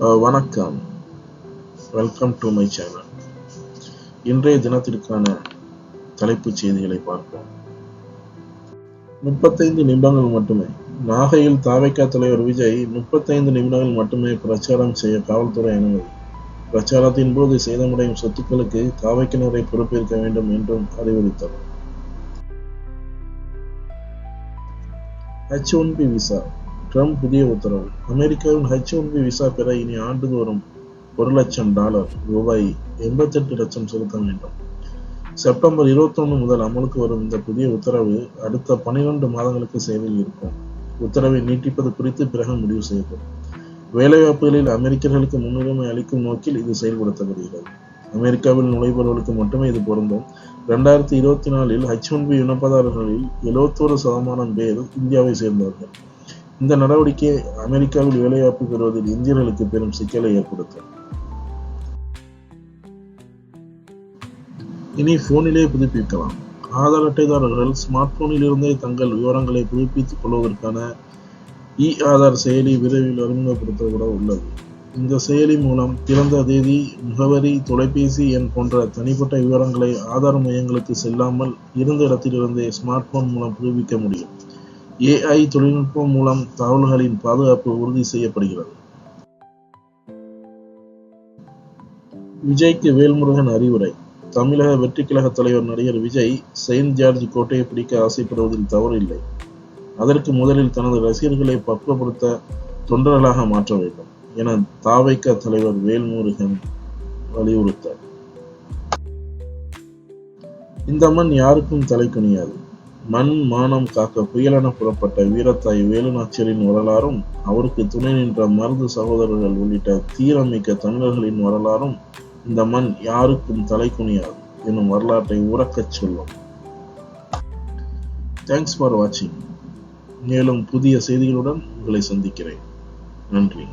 வணக்கம், welcome to my channel. இன்றைய தினத்திற்கான தலைப்புச் செய்திகளை பார்ப்போம். 35 நிமிடங்கள் மட்டுமே. நாகையில் தாவேகா தலைவர் விஜய் 35 நிமிடங்கள் மட்டுமே பிரச்சாரம் செய்ய காவல்துறை அனுமதி. பிரச்சாரத்தின் போது சேதமடையும் சொத்துக்களுக்கு தாவேக்கினரை பொறுப்பேற்க வேண்டும் என்றும் அறிவுறுத்தல். H-1B விசா ட்ரம்ப் புதிய உத்தரவு. அமெரிக்காவின் H-1B விசா பெற இனி ஆண்டுதோறும் $1,00,000 ரூபாய் 88 லட்சம் செலுத்த வேண்டும். செப்டம்பர் 21 முதல் அமலுக்கு வரும் இந்த புதிய உத்தரவு அடுத்த 12 மாதங்களுக்கு சேவையில் இருக்கும். உத்தரவை நீட்டிப்பது குறித்து பிறகு முடிவு செய்யப்படும். வேலைவாய்ப்புகளில் அமெரிக்கர்களுக்கு முன்னுரிமை அளிக்கும் நோக்கில் இது செயல்படுத்தப்படுகிறது. அமெரிக்காவில் நுழைபவர்களுக்கு மட்டுமே இது பொருந்தும். 2024 H-1B விண்ணப்பதாரர்களில் 71% பேர் இந்தியாவை சேர்ந்தவர்கள். இந்த நடவடிக்கை அமெரிக்காவில் வேலைவாய்ப்பு பெறுவதில் இந்தியர்களுக்கு பெரும் சிக்கலை ஏற்படுத்தும். இனி போனிலே புதுப்பிக்கலாம். ஆதார் அட்டைதாரர்கள் ஸ்மார்ட் போனில் இருந்தே தங்கள் விவரங்களை புதுப்பித்துக் கொள்வதற்கான ஆதார் செயலி விரைவில் அறிமுகப்படுத்தப்பட உள்ளது. இந்த செயலி மூலம் பிறந்த தேதி, முகவரி, தொலைபேசி எண் போன்ற தனிப்பட்ட விவரங்களை ஆதார் மையங்களுக்கு செல்லாமல் இருந்த இடத்திலிருந்தே ஸ்மார்ட் போன் மூலம் புதுப்பிக்க முடியும். AI தொழில்நுட்பம் மூலம் தகவல்களின் பாதுகாப்பு உறுதி செய்யப்படுகிறது. விஜய்க்கு வேல்முருகன் அறிவுரை. தமிழக வெற்றி கழக தலைவர் நடிகர் விஜய் செயின்ட் ஜார்ஜ் கோட்டையை பிடிக்க ஆசைப்படுவதில் தவறு இல்லை. அதற்கு முதலில் தனது ரசிகர்களை பக்குவப்படுத்த தொண்டர்களாக மாற்ற வேண்டும் என தாவேகா தலைவர் வேல்முருகன் வலியுறுத்தார். இந்த மண் யாருக்கும் தலை குனியாது. மண் மானம் காக்க புயலென புறப்பட்ட வீரத்தாய் வேலுநாச்சியாரின் வரலாறும், அவருக்கு துணை நின்ற மருது சகோதரர்கள் உள்ளிட்ட தீரமிக்க தமிழர்களின் வரலாறும் இந்த மண் யாருக்கும் தலை குனியாது எனும் வரலாற்றை உறக்கச் சொல்லும். தேங்க்ஸ் ஃபார் வாட்சிங். மேலும் புதிய செய்திகளுடன் உங்களை சந்திக்கிறேன். நன்றி.